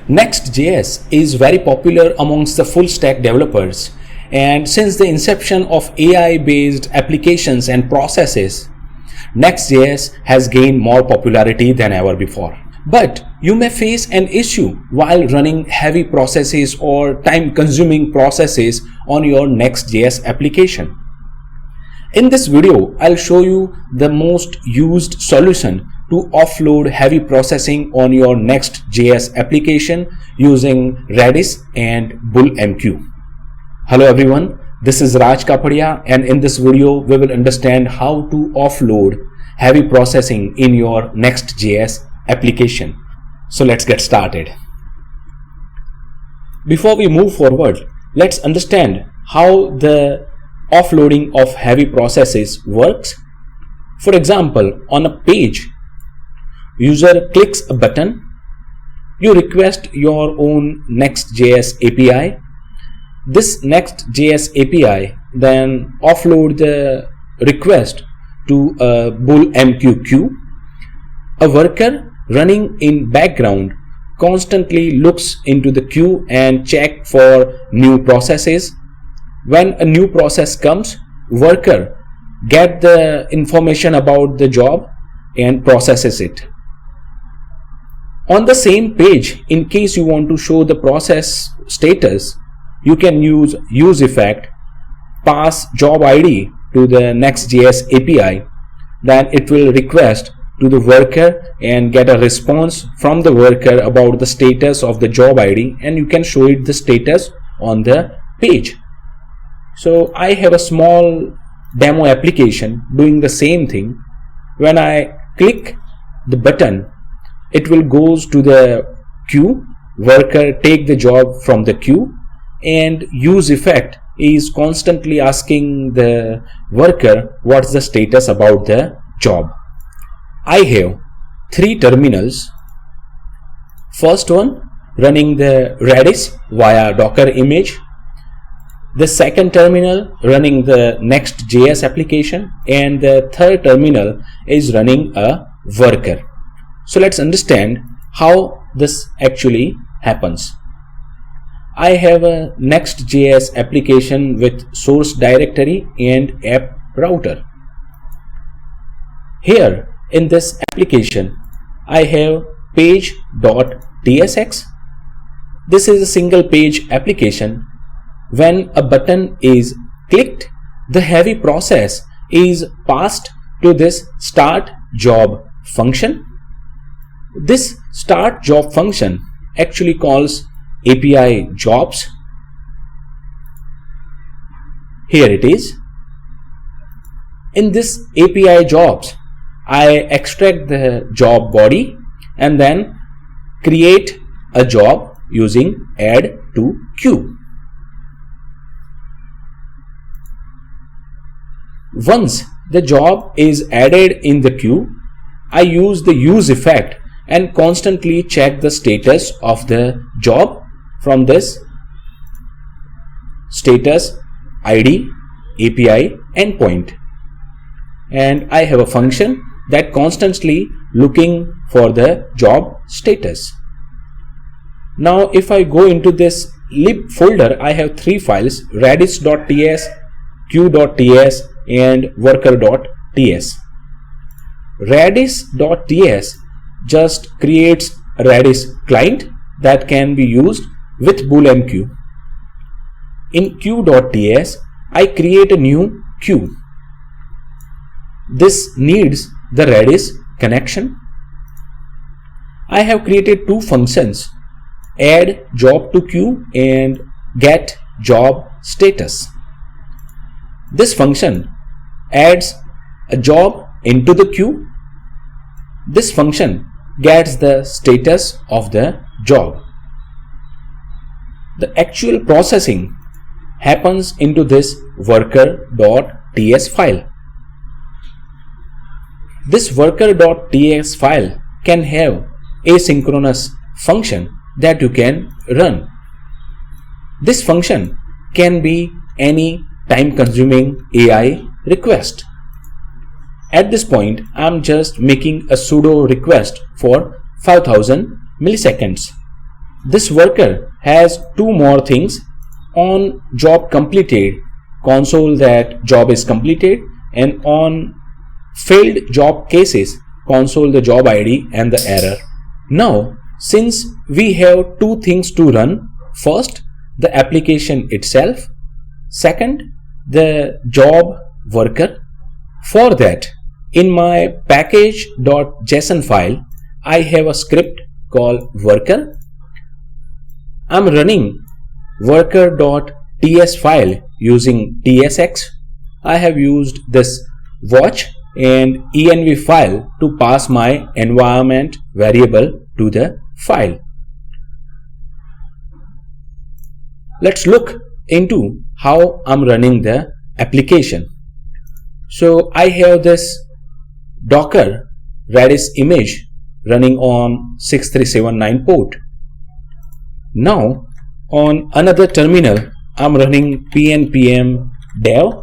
Next.js is very popular amongst the full stack developers, and since the inception of AI-based applications and processes, Next.js has gained more popularity than ever before. But you may face an issue while running heavy processes or time-consuming processes on your Next.js application. In this video, I'll show you the most used solution to offload heavy processing on your Next.js application using Redis and BullMQ. Hello everyone, this is Kapadia, and in this video we will understand how to offload heavy processing in your Next.js application. So let's get started. Before we move forward, let's understand how the offloading of heavy processes works. For example, on a page, user clicks a button, you request your own Next.js API. This Next.js API then offload the request to a BullMQ queue. A worker running in background constantly looks into the queue and check for new processes. When a new process comes, worker get the information about the job and processes it. On the same page, in case you want to show the process status, you can use effect, pass job ID to the Next.js API, then it will request to the worker and get a response from the worker about the status of the job ID, and you can show it the status on the page. So I have a small demo application doing the same thing. When I click the button, it will goes to the queue, worker take the job from the queue, and use effect is constantly asking the worker what's the status about the job. I have three terminals. First one running the Redis via Docker image. The second terminal running the Next.js application, and the third terminal is running a worker. So let's understand how this actually happens. I have a Next.js application with source directory and app router. Here in this application, I have page.tsx. This is a single page application. When a button is clicked, the heavy process is passed to this start job function. This start job function actually calls API jobs. Here it is. In this API jobs, I extract the job body and then create a job using add to queue. Once the job is added in the queue, I use the use effect and constantly check the status of the job from this status ID API endpoint. And I have a function that constantly looking for the job status. Now if I go into this lib folder, I have three files: redis.ts, queue.ts and worker.ts. Redis.ts just creates a Redis client that can be used with BullMQ. In queue.ts, I create a new queue. This needs the Redis connection. I have created two functions: add job to queue and get job status. This function adds a job into the queue. This function gets the status of the job. The actual processing happens into this worker.ts file. This worker.ts file can have asynchronous function that you can run. This function can be any time-consuming AI request. At this point, I'm just making a sudo request for 5000 milliseconds. this worker has two more things. On job completed, console that job is completed, and on failed job cases, console the job ID and the error. Now, since we have two things to run, first the application itself, second the job worker. For that, in my package.json file, I have a script called worker. I'm running worker.ts file using tsx. I have used this watch and env file to pass my environment variable to the file. Let's look into how I'm running the application. So I have this Docker Redis image running on 6379 port. Now on another terminal, I'm running pnpm dev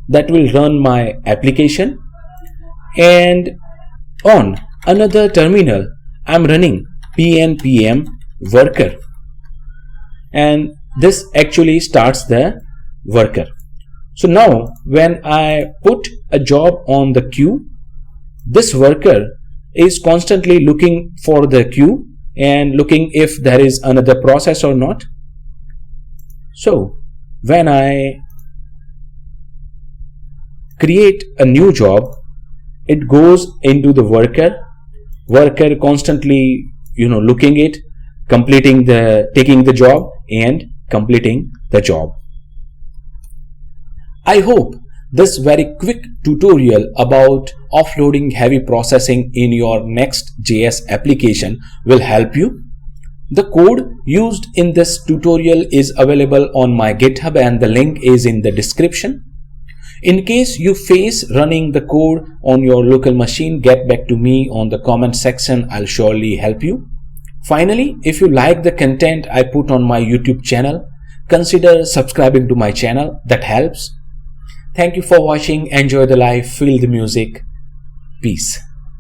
that will run my application, and on another terminal, I'm running pnpm worker, and this actually starts the worker. So now when I put a job on the queue, this worker is constantly looking for the queue and looking if there is another process or not. So when I create a new job, it goes into the worker constantly looking it, taking the job and completing the job. I hope this very quick tutorial about offloading heavy processing in your Next.js application will help you. The code used in this tutorial is available on my GitHub and the link is in the description. In case you face running the code on your local machine, get back to me on the comment section. I'll surely help you. Finally, if you like the content I put on my YouTube channel, consider subscribing to my channel. That helps. Thank you for watching. Enjoy the life. Feel the music. Peace.